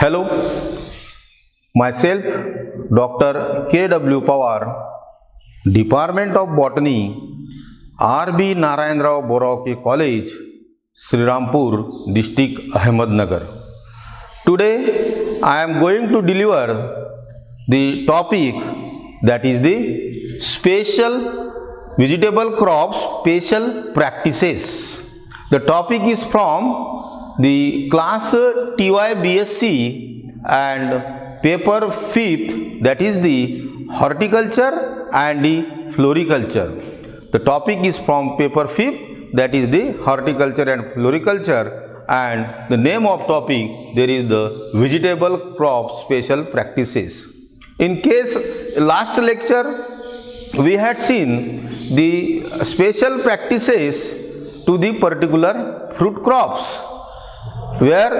Hello, myself Dr. K.W. Pawar, Department of Botany, R.B. Narayan Rao Borauke College, Srirampur, District Ahmednagar. Today I am going to deliver the topic that is the special vegetable crops special practices. The topic is from the class TY BSc and paper 5th, that is the horticulture and the floriculture. The topic is from paper 5th, that is the horticulture and floriculture, and the name of topic there is the vegetable crop special practices. In case last lecture we had seen the special practices to the particular fruit crops, where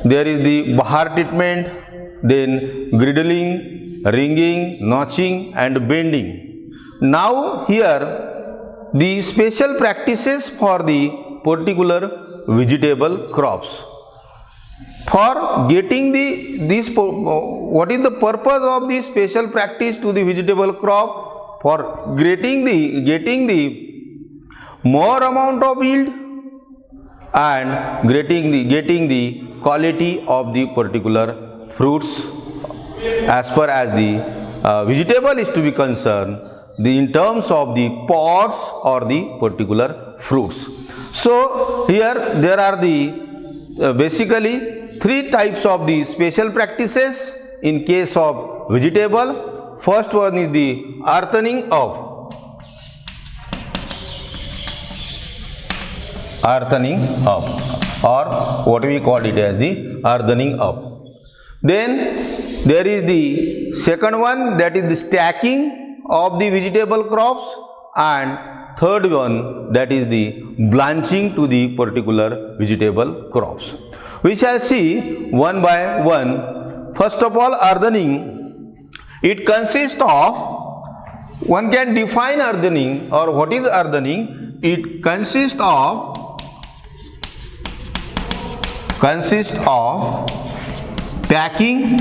there is the bahar treatment, then griddling, ringing, notching and bending. Now here the special practices for the particular vegetable crops. For getting what is the purpose of the special practice to the vegetable crop? For getting the more amount of yield and getting the quality of the particular fruits as far as the vegetable is to be concerned, in terms of the pods or the particular fruits. So here there are the basically three types of the special practices in case of vegetable. First one is the earthening up. Or what we call it as the earthening up. Then there is the second one, that is the stacking of the vegetable crops, and third one, that is the blanching to the particular vegetable crops. We shall see one by one. First of all, earthening. It consists of, one can define earthening, or what is earthening? It consists of packing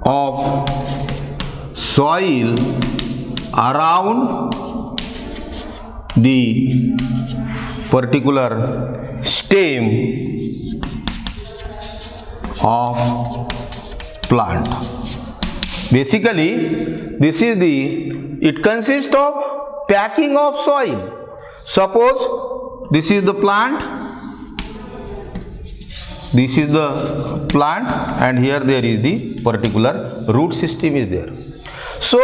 of soil around the particular stem of plant. Basically, it consists of packing of soil. Suppose this is the plant, and here there is the particular root system is there. So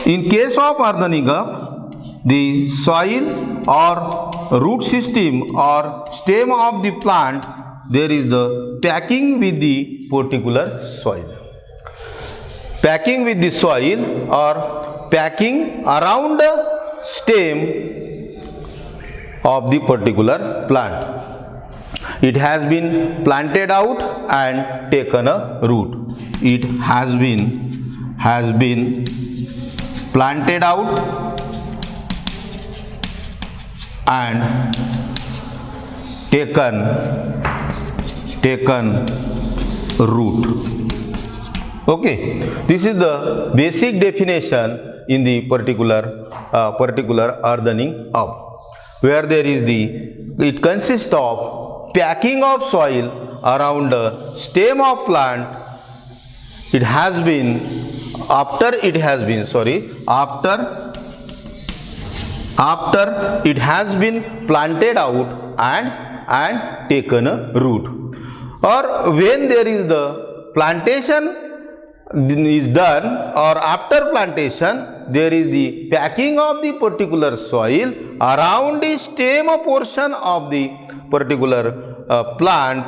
in case of earthening up, the soil or root system or stem of the plant, there is the packing with the particular soil. Packing with the soil or packing around the stem of the particular plant. It has been planted out and taken a root. It has been planted out and taken root. Okay, this is the basic definition in the particular earthening up, where there is it consists of packing of soil around the stem of plant. After it has been planted out and taken a root, or when there is the plantation is done, or after plantation there is the packing of the particular soil around the stem portion of the particular plant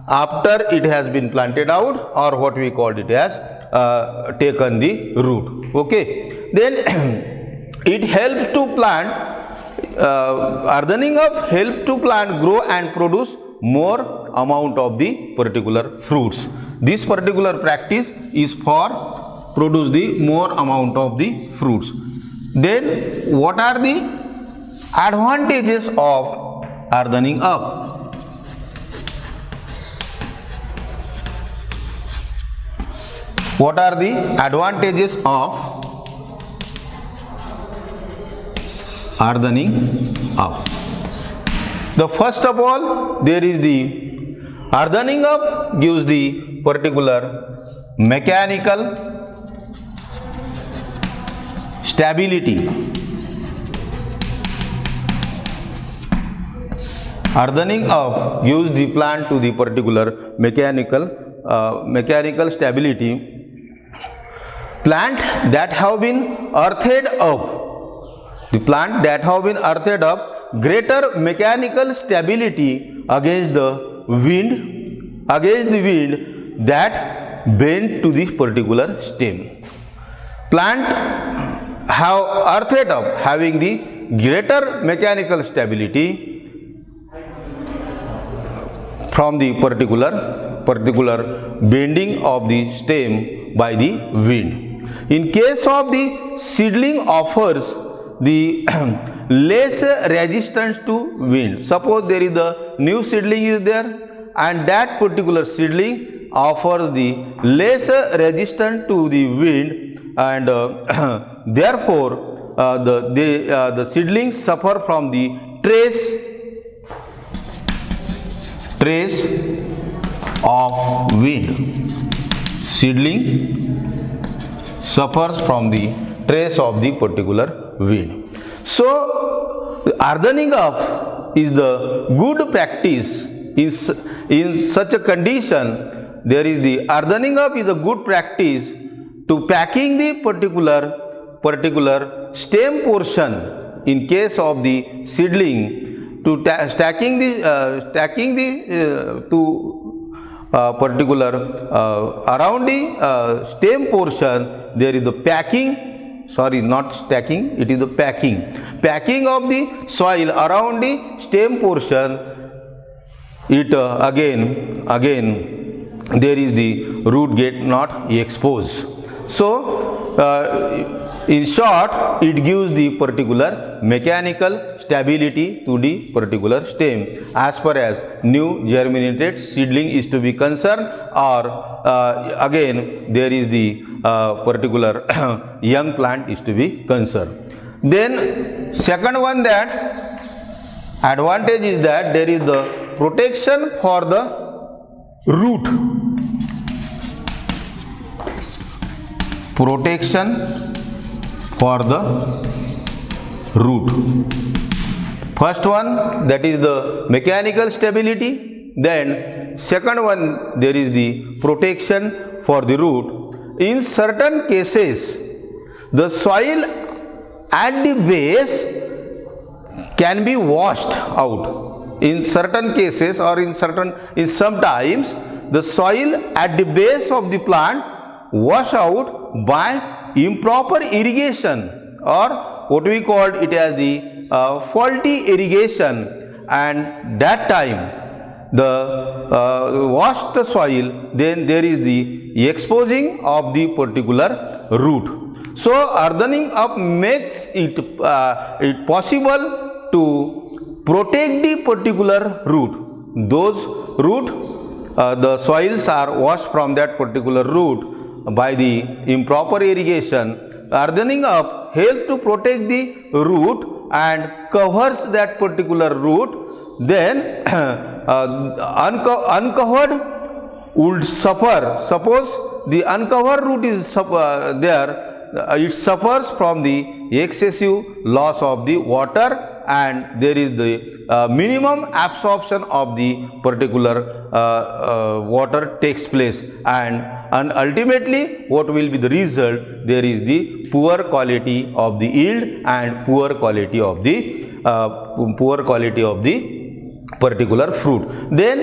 after it has been planted out, or what we called it as taken the root. Okay, then it helps to plant, earthening up helps to plant grow and produce more amount of the particular fruits. This particular practice is for produce the more amount of the fruits. Then what are the advantages of earthening up? What are the advantages of hardening up? The first of all, there is the hardening up gives the particular mechanical stability. Hardening up gives the plant to the particular mechanical stability. Plant that have been earthed up, the plant that have been earthed up, greater mechanical stability against the wind that bend to this particular stem. Plant have earthed up having the greater mechanical stability from the particular bending of the stem by the wind. In case of the seedling offers the less resistance to wind. Suppose there is the new seedling is there, and that particular seedling offers the less resistance to the wind, and therefore the seedlings suffer from the trace of wind. Seedling suffers from the trace of the particular wind. So hardening up is the good practice. In such a condition, there is the hardening up is a good practice to packing the particular stem portion in case of the seedling, to stacking the particular around the stem portion. There is the packing, sorry, not stacking, it is the packing of the soil around the stem portion. It again there is the root get not exposed. So in short, it gives the particular mechanical stability to the particular stem as far as new germinated seedling is to be concerned, or again there is the particular young plant is to be concerned. Then second one, that advantage is that there is the protection for the root. Protection for the root. First one, that is the mechanical stability. Then second one, there is the protection for the root. In certain cases, the soil at the base can be washed out. In certain cases, or in sometimes, the soil at the base of the plant wash out by improper irrigation, or what we call it as the faulty irrigation, and that time the wash the soil, then there is the exposing of the particular root. So hardening up makes it possible to protect the particular root. Those root, the soils are washed from that particular root by the improper irrigation. Hardening up helps to protect the root and covers that particular root. Then uncovered would suffer. Suppose the uncovered root is there, it suffers from the excessive loss of the water, and there is the minimum absorption of the particular water takes place, and ultimately what will be the result? There is the poor quality of the yield and poor quality of the particular fruit. Then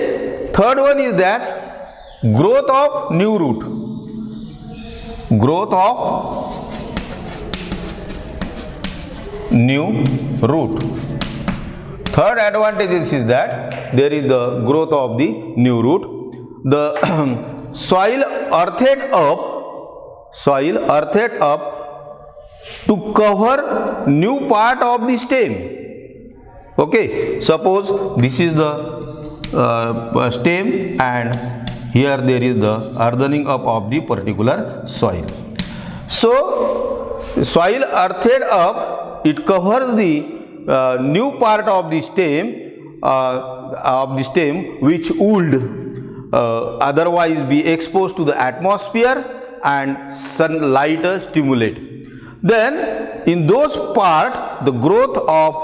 third one is that growth of new root. Growth of new root. Third advantage is that there is the growth of the new root. The soil earthed up to cover new part of the stem. Okay, suppose this is the stem, and Here there is the earthening up of the particular soil. So soil earthed up, it covers the new part of the stem which would otherwise be exposed to the atmosphere and sunlight stimulate. Then in those part the growth of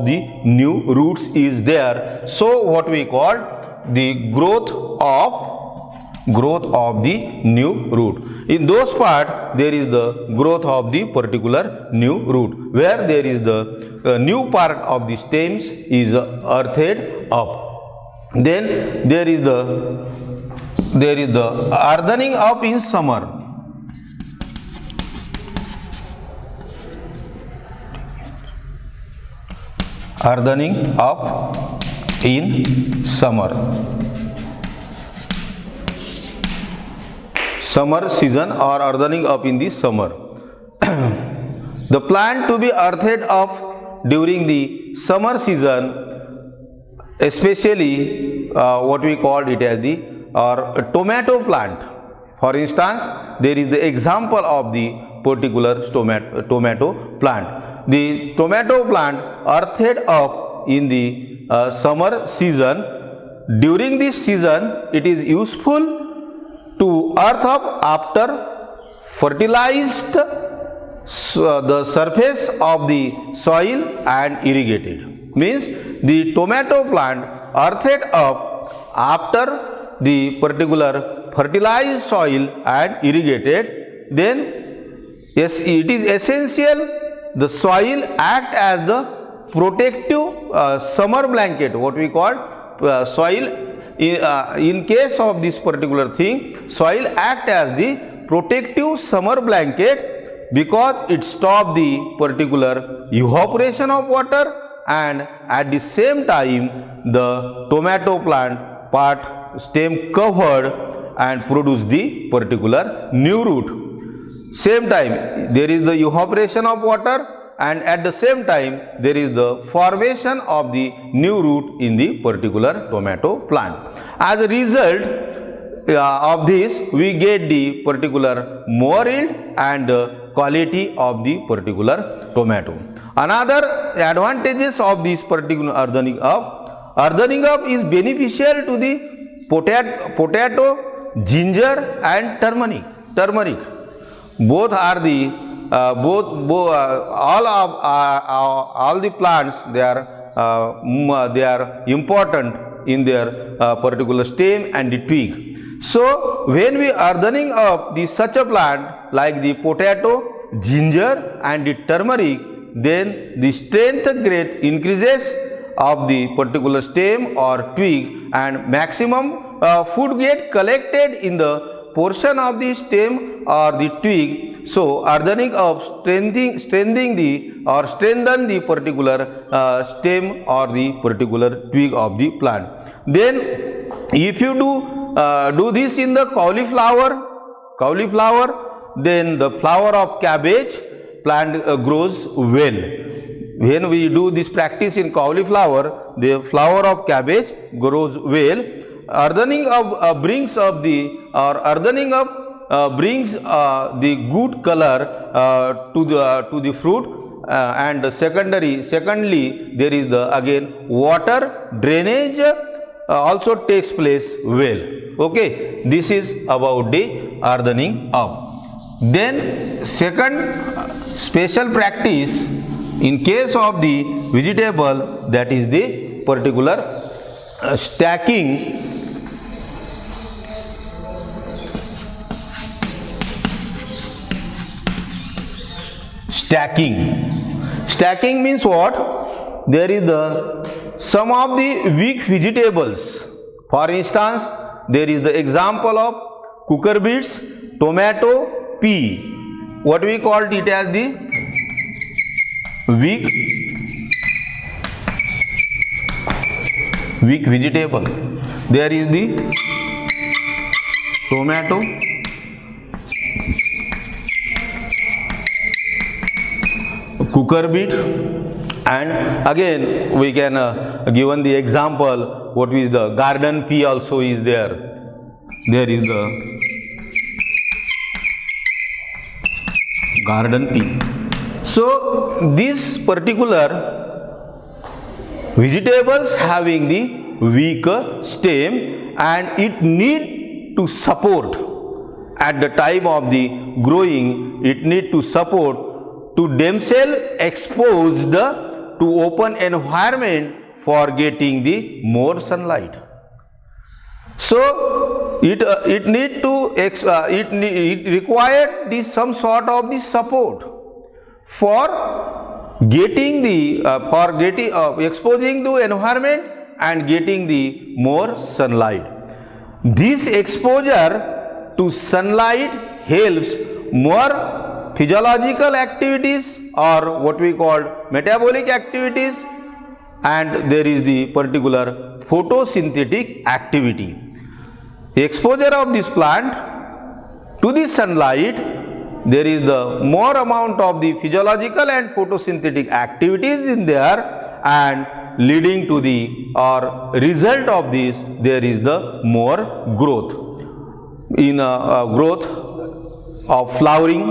the new roots is there. So what we call the growth of the new root. In those part there is the growth of the particular new root, where there is the new part of the stems is earthed up. Then there is the earthening up in summer. Earthening up in summer season, or earthening up in the summer. The plant to be earthed up during the summer season, especially what we call it as the tomato plant. For instance, there is the example of the particular tomato plant. The tomato plant earthed up in the summer season. During this season, it is useful to earth up after fertilized the surface of the soil and irrigated. Means the tomato plant earthed up after the particular fertilized soil and irrigated. Then yes, it is essential the soil act as the protective summer blanket. What we call soil, in case of this particular thing, soil act as the protective summer blanket, because it stops the particular evaporation of water, and at the same time the tomato plant part stem covered and produce the particular new root. Same time there is the evaporation of water, and at the same time there is the formation of the new root in the particular tomato plant. As a result of this, we get the particular more yield and quality of the particular tomato. Another advantages of this particular earthening up is beneficial to the potato, ginger and turmeric. Both are the all the plants, they are important in their particular stem and the twig. So when we are earthening up such a plant like the potato, ginger and the turmeric, then the strength grade increases of the particular stem or twig, and maximum food get collected in the portion of the stem or the twig. So earthening up strengthen the particular stem or the particular twig of the plant. Then if you do this in the cauliflower, then the flower of cabbage plant grows well. When we do this practice in cauliflower, the flower of cabbage grows well. Earthening up brings the good color to the fruit, and secondly there is the again water drainage also takes place well. Okay, this is about the earthening up. Then second special practice in case of the vegetable, that is the particular stacking. Stacking means what? There is some of the weak vegetables. For instance, there is the example of cooker beets, tomato, pea. What we call it as the weak vegetable. There is the tomato, cooker beet, And again we can given the example, what is the garden pea also is there. There is the garden pea. So this particular vegetables having the weak stem, and it need to support at the time of the growing, it need to support to themselves exposed to open environment for getting the more sunlight. So it need to it required the some sort of the support for getting the exposing to environment and getting the more sunlight. This exposure to sunlight helps more physiological activities or what we call metabolic activities, and there is the particular photosynthetic activity. Exposure of this plant to the sunlight, there is the more amount of the physiological and photosynthetic activities in there, and leading to the or result of this, there is the more growth in growth of flowering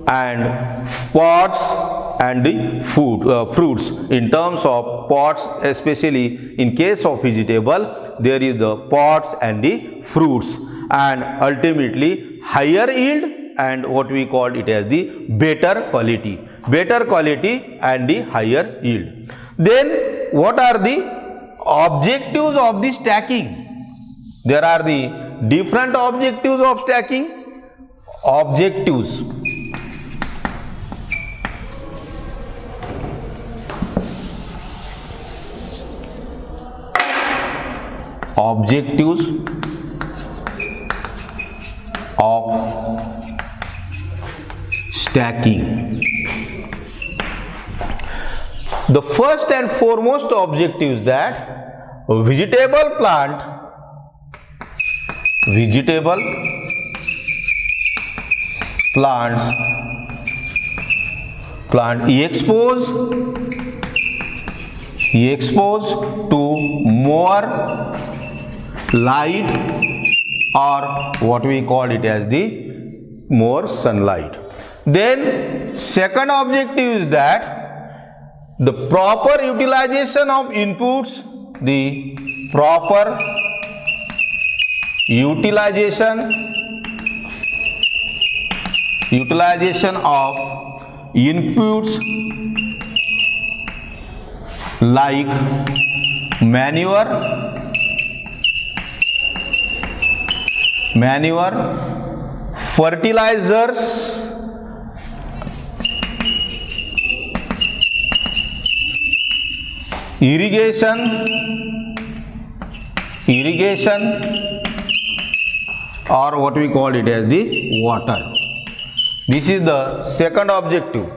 and pods and the fruits. In terms of pods, especially in case of vegetable, there is the pods and the fruits, and ultimately higher yield and what we call it as the better quality and the higher yield. Then what are the objectives of the stacking? There are the different objectives of stacking. Objectives. Objectives of stacking. The first and foremost objective is that a vegetable plant exposed to more light or what we call it as the more sunlight. Then second objective is that the proper utilization of inputs, the proper utilization of inputs like manure, fertilizers, irrigation or what we call it as the water. This is the second objective.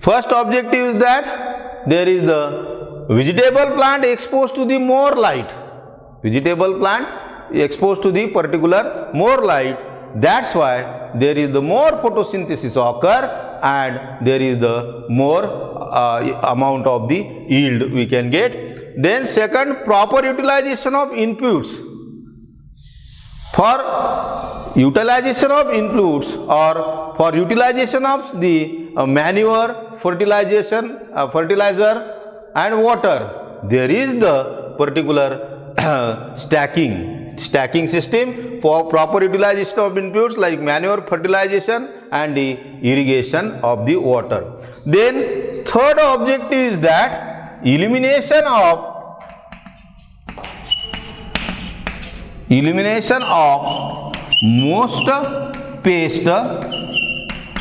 First objective is that there is the vegetable plant exposed to the more light. Vegetable plant exposed to the particular more light. That's why there is the more photosynthesis occur, and there is the more amount of the yield we can get. Then second, proper utilization of inputs. For utilization of inputs or for utilization of the manure, fertilizer and water, there is the particular stacking system for proper utilization of inputs like manure, fertilization and the irrigation of the water. Then third objective is that elimination of most pest.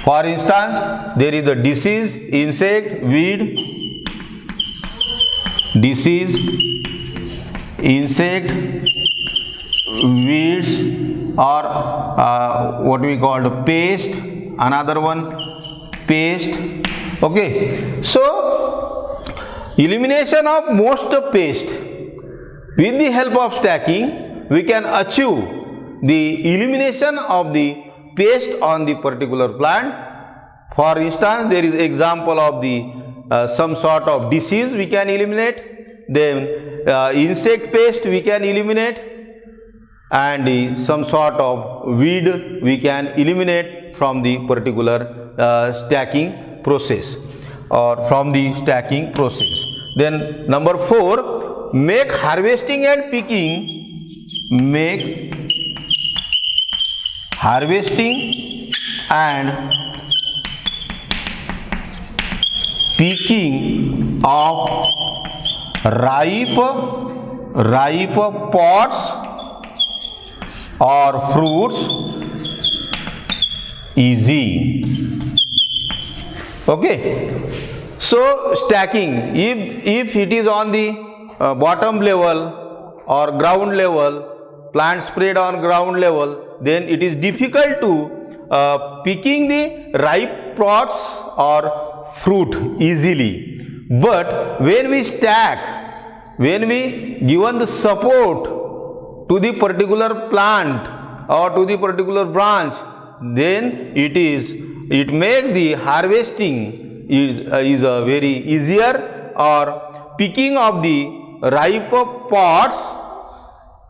For instance, there is a disease, insect, weed, weeds, or what we call pest. Another one, pest. Okay, so elimination of most pest. With the help of stacking, we can achieve the elimination of the pest on the particular plant. For instance, there is example of the some sort of disease we can eliminate, then insect pest we can eliminate, and some sort of weed we can eliminate from the particular stacking process or from the stacking process. Then number 4, make harvesting and picking, make harvesting and picking of ripe pods or fruits easy. Okay, so stacking, if it is on the bottom level or ground level, plant spread on ground level, then it is difficult to picking the ripe pods or fruit easily. But when we stack, when we given the support to the particular plant or to the particular branch, then it make the harvesting is a very easier, or picking of the ripe pods,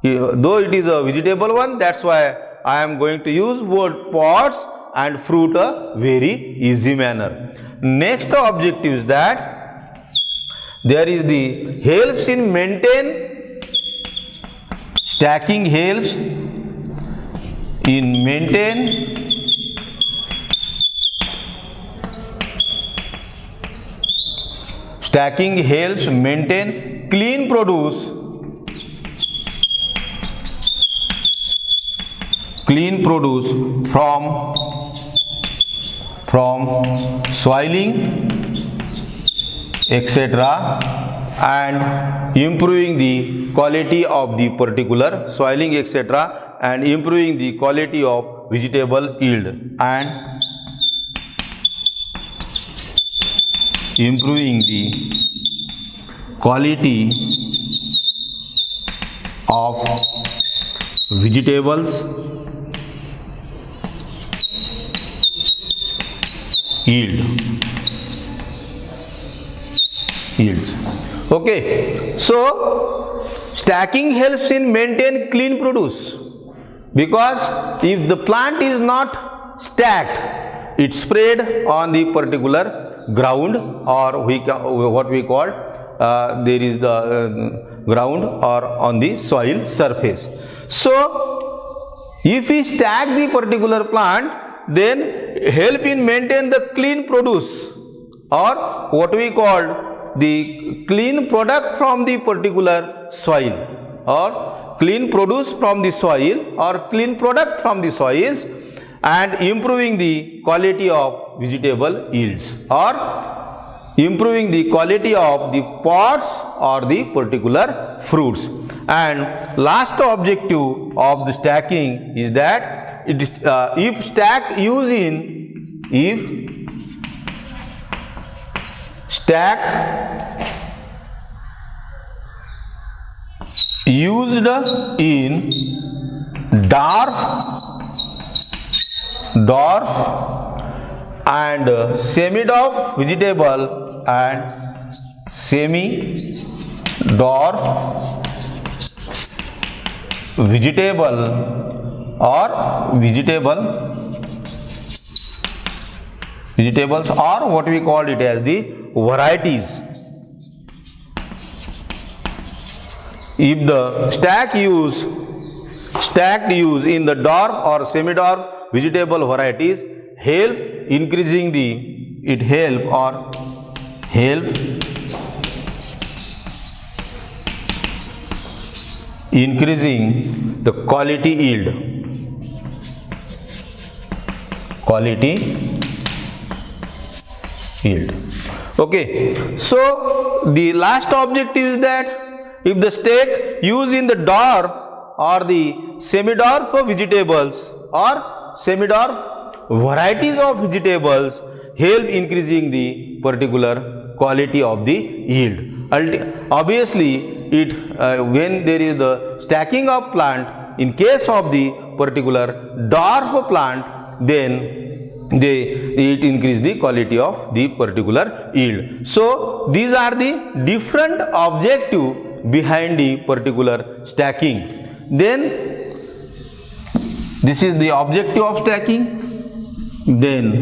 though it is a vegetable one, that's why I am going to use both pods and fruit a very easy manner. Next objective is that there is the helps in maintain, stacking helps in maintain stacking helps maintain clean produce from soiling etc. and improving the quality of the particular soiling etc. and improving the quality of vegetable yield and improving the quality of vegetables yields. Okay, so stacking helps in maintain clean produce, because if the plant is not stacked, it spread on the particular ground, or what we call there is the ground or on the soil surface. So if we stack the particular plant, then help in maintain the clean produce, or what we call the clean product from the particular soil, or clean produce from the soil, or clean product from the soils, and improving the quality of vegetable yields, or improving the quality of the pods or the particular fruits. And last objective of the stacking is that if stack used in dwarf and semi-dwarf vegetable and semi-dwarf vegetable or vegetables, or what we call it as the varieties. If the stacked use in the dwarf or semi-dwarf vegetable varieties help increasing increasing the quality yield. Okay, so the last objective is that if the stack used in the dwarf or the semi-dwarf vegetables or semi-dwarf varieties of vegetables help increasing the particular quality of the yield. Obviously, when there is the stacking of plant, in case of the particular dwarf plant, then it increase the quality of the particular yield. So these are the different objective behind the particular stacking. Then this is the objective of stacking. Then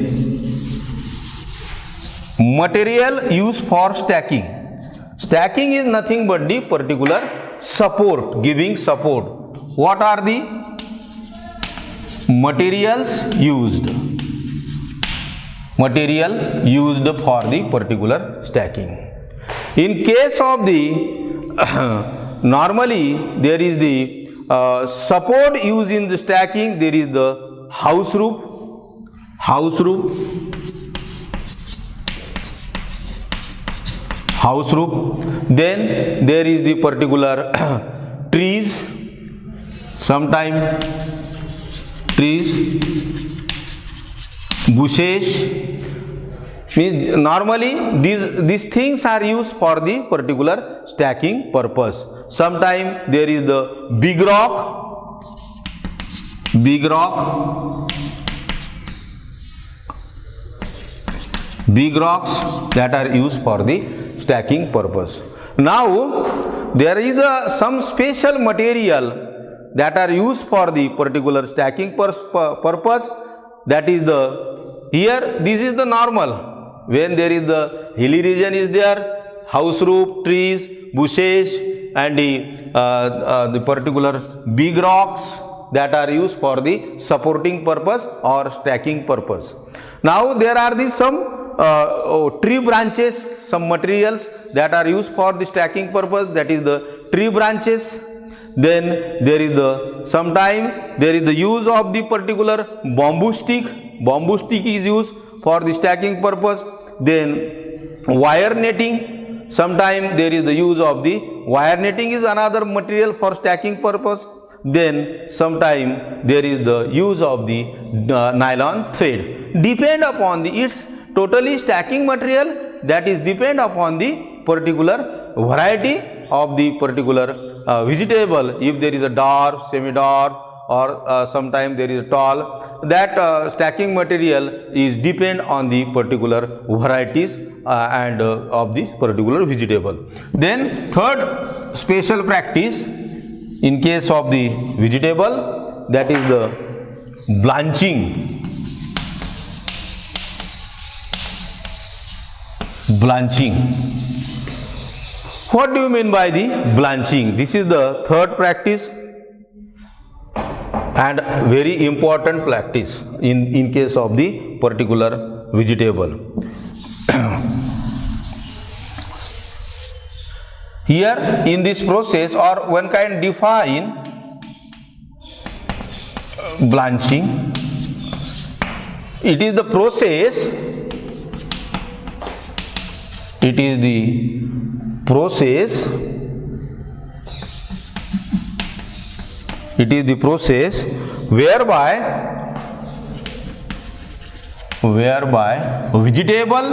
material used for stacking. Stacking is nothing but the particular support, giving support. What are the materials used? Material used for the particular stacking. In case of the normally there is the support used in the stacking. There is the house roof, then there is the particular trees, sometimes trees, bushes. Means normally these things are used for the particular stacking purpose. Sometimes there is the big rocks that are used for the stacking purpose. Now there is some special material that are used for the particular stacking purpose. That is the here this is the normal. When there is the hilly region is there, house roof, trees, bushes, and the particular big rocks that are used for the supporting purpose or stacking purpose. Now there are some tree branches, some materials that are used for the stacking purpose, that is the tree branches. Then there is the sometime there is the use of the particular bamboo stick. Bamboo stick is used for the stacking purpose. Then wire netting. Sometime there is the use of the wire netting is another material for stacking purpose. Then sometime there is the use of the nylon thread. Depend upon the its totally stacking material, that is depend upon the particular variety of the particular vegetable. If there is a dark, semi-dark, or sometime there is a tall, that stacking material is depend on the particular varieties and of the particular vegetable. Then third special practice in case of the vegetable, that is the blanching. What do you mean by the blanching? This is the third practice and very important practice in case of the particular vegetable. Here in this process, or one can define blanching. It is the process. It is the process. It is the process whereby vegetable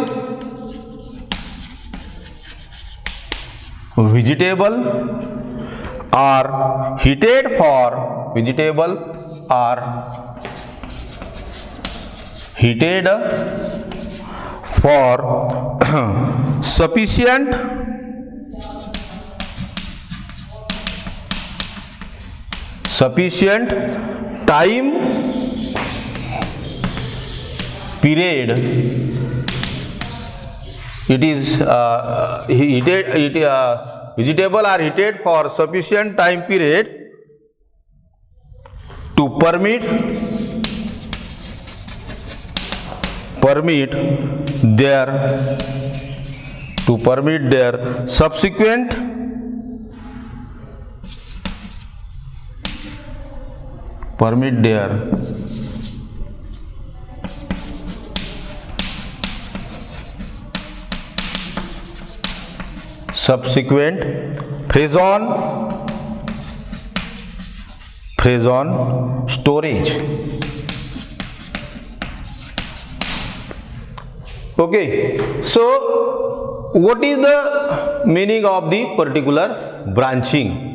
are heated for sufficient time period. It is vegetable are heated for sufficient time period to permit their subsequent Frozen storage. Okay, so what is the meaning of the particular branching?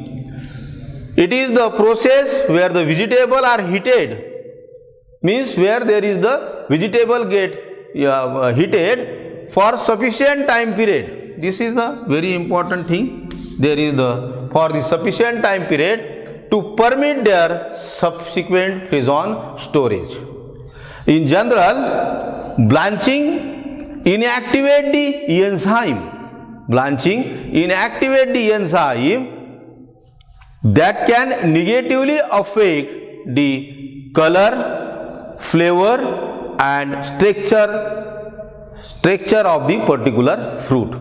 It is the process where the vegetable are heated, means where there is the vegetable get heated for sufficient time period. This is the very important thing. There is the for the sufficient time period to permit their subsequent reason storage. In general, blanching inactivate the enzyme. Blanching inactivate the enzyme that can negatively affect the color, flavor and structure of the particular fruit.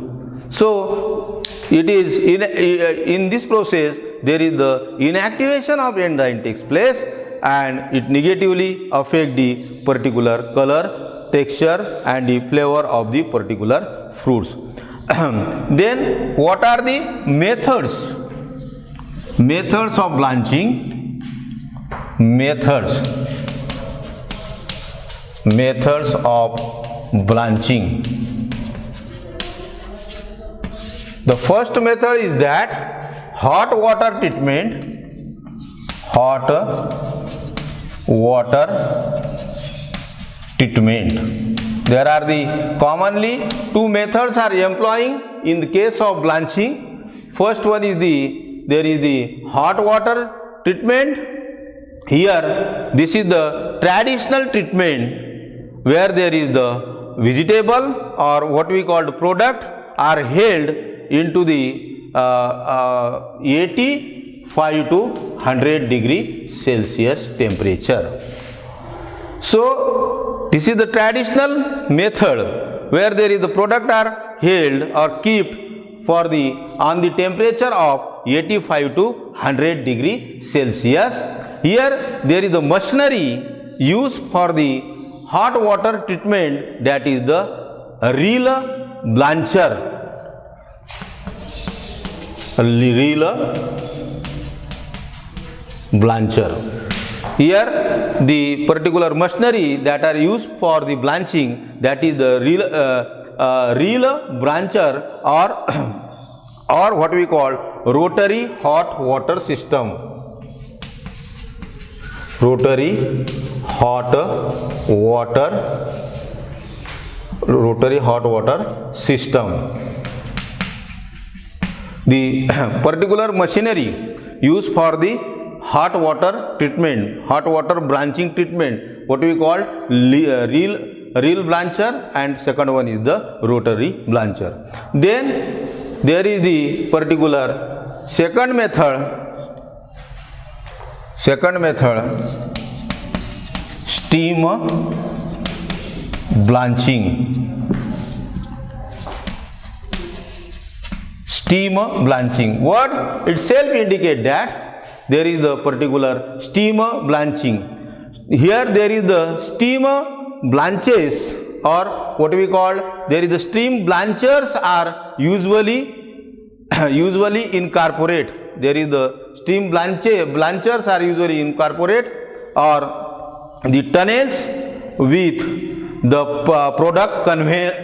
So it is in this process there is the inactivation of enzyme takes place and it negatively affect the particular color, texture and the flavor of the particular fruits. Then what are the methods of blanching? Methods of blanching. The first method is that hot water treatment. There are the commonly two methods are employing in the case of blanching. First one is there is the hot water treatment. Here this is the traditional treatment where there is the vegetable or what we call product are held into the 85 to 100 degree Celsius temperature. So this is the traditional method where there is the product are held or kept for on the temperature of 85 to 100 degree Celsius. Here there is the machinery used for the hot water treatment, that is the reel blancher. Here the particular machinery that are used for the blanching, that is the reel blancher or what we call rotary hot water system. Rotary hot water system. The particular machinery used for the hot water treatment, hot water blanching treatment, what we call reel blancher, and second one is the rotary blancher. Then there is the particular second method, steam blanching. Steam blanching. What itself indicate that there is the particular steam blanching. Here there is the steam blanches or what we call there is the steam blanchers are usually incorporate. There is the steam blanchers are usually incorporate or the tunnels with the product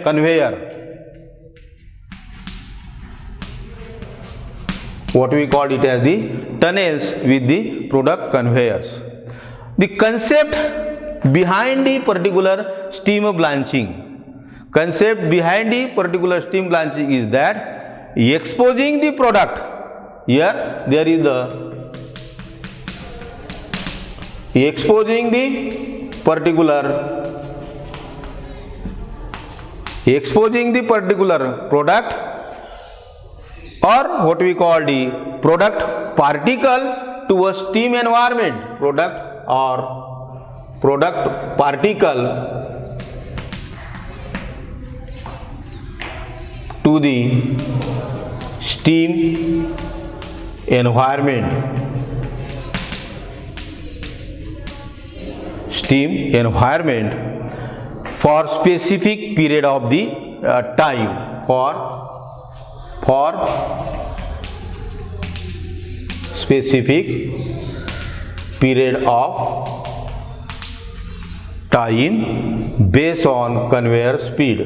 conveyor. What we call it as the tunnels with the product conveyors. The concept behind the particular steam blanching is that exposing the product. Here there is the exposing the particular product or what we call the product particle to a steam environment. Product particle to the steam environment. For specific period of the time. For specific period of time based on conveyor speed.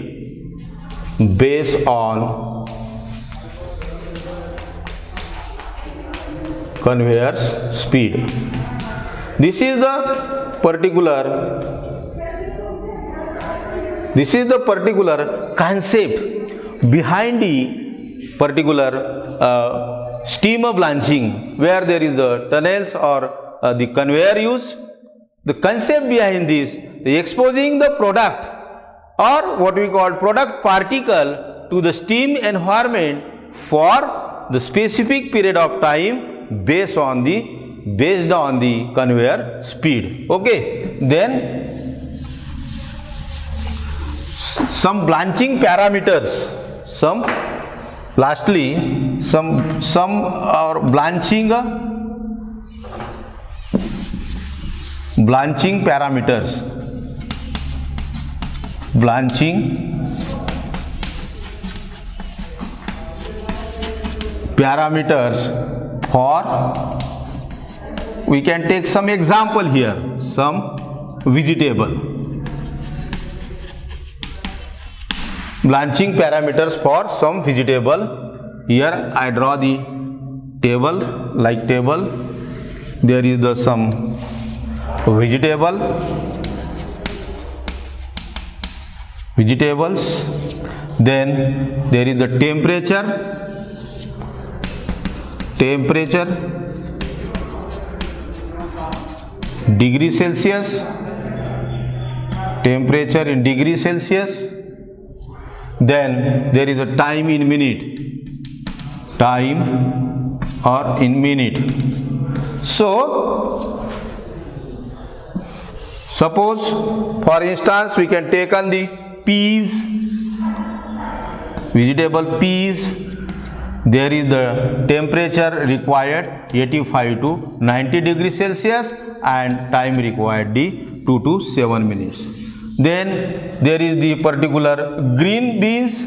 This is the particular This is the particular concept behind the particular steamer blanching, where there is the tunnels or the conveyor use. The concept behind this, exposing the product or what we call product particle to the steam environment for the specific period of time based on the conveyor speed. Okay, then some blanching parameters, some are blanching parameters, for, we can take some example here, some vegetable. Blanching parameters for some vegetable. Here I draw the table, like table. There is the some vegetables. Then there is the temperature, degree Celsius, temperature in degree Celsius. Then there is a time in minute, So suppose for instance we can take on the peas, vegetable peas. There is the temperature required 85 to 90 degrees Celsius and time required the 2 to 7 minutes. Then there is the particular green beans.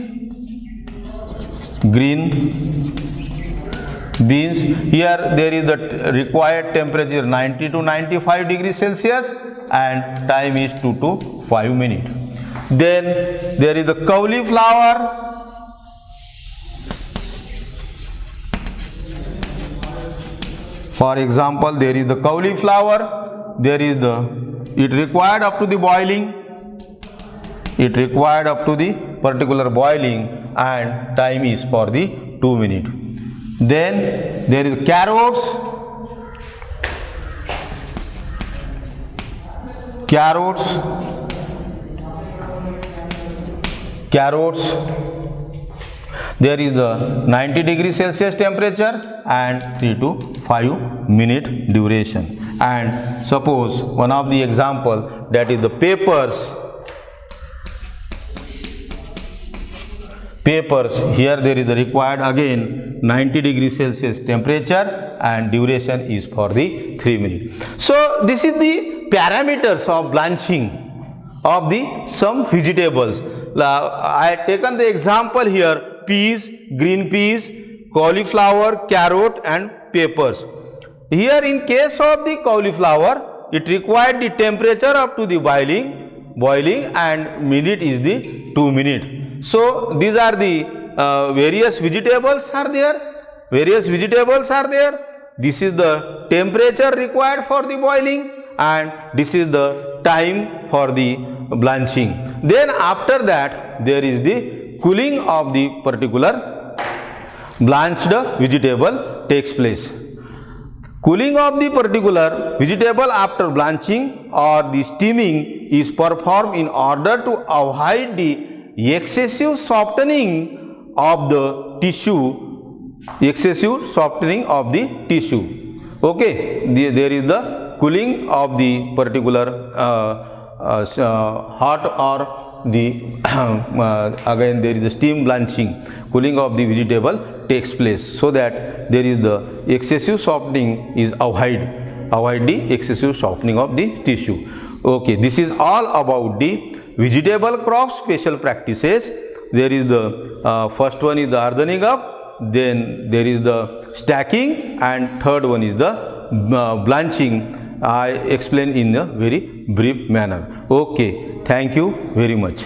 Here there is the required temperature 90 to 95 degrees Celsius and time is 2 to 5 minutes. Then there is the cauliflower. For example, there is the cauliflower. There is it required up to the boiling. It required up to the particular boiling and time is for the 2 minutes. Then there is carrots. There is the 90 degrees Celsius temperature and 3 to 5 minute duration. And suppose one of the example, that is the peppers. Here there is the required again 90 degrees Celsius temperature and duration is for the 3 minutes. So this is the parameters of blanching of the some vegetables. I have taken the example here: peas, green peas, cauliflower, carrot and peppers. Here in case of the cauliflower, it required the temperature up to the boiling and minute is the 2 minutes. So these are the various vegetables are there. This is the temperature required for the boiling and this is the time for the blanching. Then after that there is the cooling of the particular blanched vegetable takes place. Cooling of the particular vegetable after blanching or the steaming is performed in order to avoid the excessive softening of the tissue. Okay, there is the cooling of the particular hot or the again there is the steam blanching. Cooling of the vegetable takes place so that there is the excessive softening is avoid the excessive softening of the tissue. Okay, this is all about the vegetable crop special practices. There is the first one is the hardening up, then there is the stacking and third one is the blanching. I explain in a very brief manner. Okay, thank you very much.